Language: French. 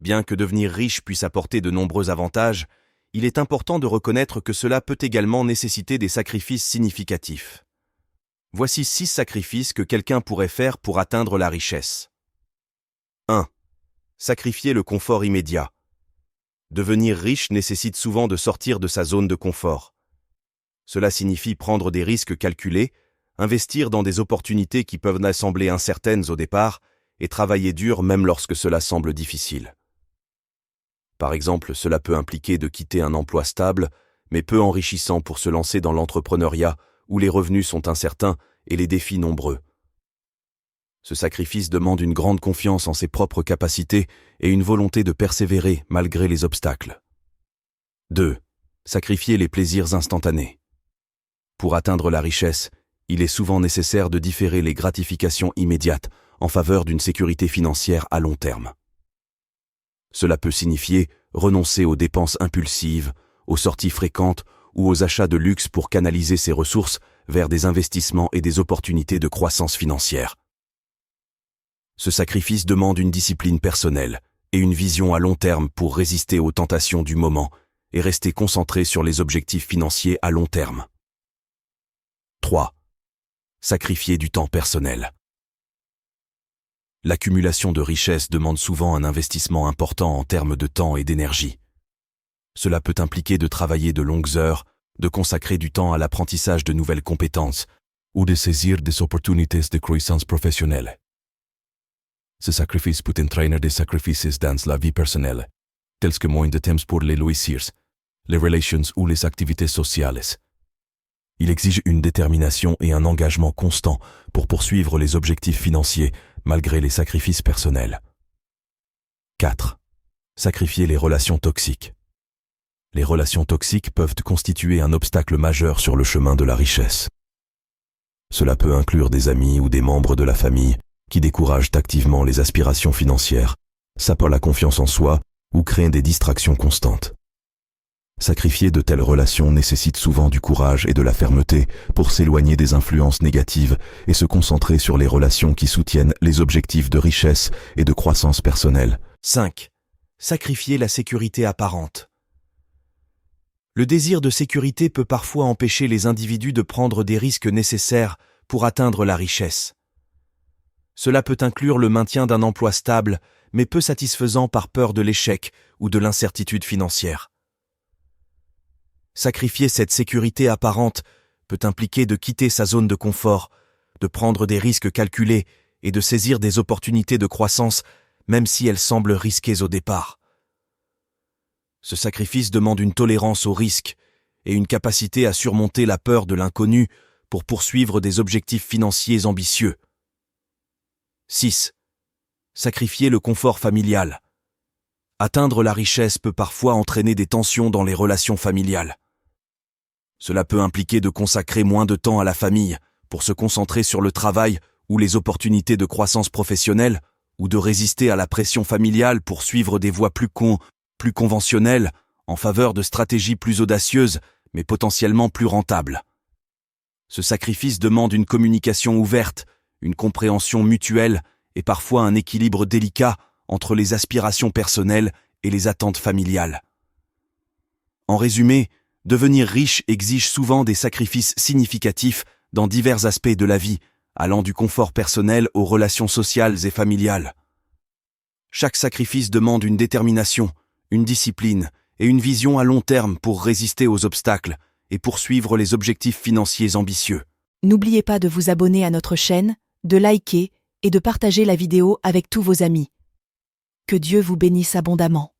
Bien que devenir riche puisse apporter de nombreux avantages, il est important de reconnaître que cela peut également nécessiter des sacrifices significatifs. Voici 6 sacrifices que quelqu'un pourrait faire pour atteindre la richesse. 1. Sacrifier le confort immédiat. Devenir riche nécessite souvent de sortir de sa zone de confort. Cela signifie prendre des risques calculés, investir dans des opportunités qui peuvent sembler incertaines au départ et travailler dur même lorsque cela semble difficile. Par exemple, cela peut impliquer de quitter un emploi stable, mais peu enrichissant pour se lancer dans l'entrepreneuriat où les revenus sont incertains et les défis nombreux. Ce sacrifice demande une grande confiance en ses propres capacités et une volonté de persévérer malgré les obstacles. 2. Sacrifier les plaisirs instantanés. Pour atteindre la richesse, il est souvent nécessaire de différer les gratifications immédiates en faveur d'une sécurité financière à long terme. Cela peut signifier renoncer aux dépenses impulsives, aux sorties fréquentes ou aux achats de luxe pour canaliser ses ressources vers des investissements et des opportunités de croissance financière. Ce sacrifice demande une discipline personnelle et une vision à long terme pour résister aux tentations du moment et rester concentré sur les objectifs financiers à long terme. 3. Sacrifier du temps personnel. L'accumulation de richesses demande souvent un investissement important en termes de temps et d'énergie. Cela peut impliquer de travailler de longues heures, de consacrer du temps à l'apprentissage de nouvelles compétences ou de saisir des opportunités de croissance professionnelle. Ce sacrifice peut entraîner des sacrifices dans la vie personnelle, tels que moins de temps pour les loisirs, les relations ou les activités sociales. Il exige une détermination et un engagement constant pour poursuivre les objectifs financiers malgré les sacrifices personnels. 4. Sacrifier les relations toxiques. Les relations toxiques peuvent constituer un obstacle majeur sur le chemin de la richesse. Cela peut inclure des amis ou des membres de la famille qui découragent activement les aspirations financières, sapent la confiance en soi ou créent des distractions constantes. Sacrifier de telles relations nécessite souvent du courage et de la fermeté pour s'éloigner des influences négatives et se concentrer sur les relations qui soutiennent les objectifs de richesse et de croissance personnelle. 5. Sacrifier la sécurité apparente. Le désir de sécurité peut parfois empêcher les individus de prendre des risques nécessaires pour atteindre la richesse. Cela peut inclure le maintien d'un emploi stable, mais peu satisfaisant par peur de l'échec ou de l'incertitude financière. Sacrifier cette sécurité apparente peut impliquer de quitter sa zone de confort, de prendre des risques calculés et de saisir des opportunités de croissance, même si elles semblent risquées au départ. Ce sacrifice demande une tolérance au risque et une capacité à surmonter la peur de l'inconnu pour poursuivre des objectifs financiers ambitieux. 6. Sacrifier le confort familial. Atteindre la richesse peut parfois entraîner des tensions dans les relations familiales. Cela peut impliquer de consacrer moins de temps à la famille pour se concentrer sur le travail ou les opportunités de croissance professionnelle, ou de résister à la pression familiale pour suivre des voies plus conventionnelles en faveur de stratégies plus audacieuses mais potentiellement plus rentables. Ce sacrifice demande une communication ouverte, une compréhension mutuelle et parfois un équilibre délicat entre les aspirations personnelles et les attentes familiales. En résumé, devenir riche exige souvent des sacrifices significatifs dans divers aspects de la vie, allant du confort personnel aux relations sociales et familiales. Chaque sacrifice demande une détermination, une discipline et une vision à long terme pour résister aux obstacles et poursuivre les objectifs financiers ambitieux. N'oubliez pas de vous abonner à notre chaîne, de liker et de partager la vidéo avec tous vos amis. Que Dieu vous bénisse abondamment.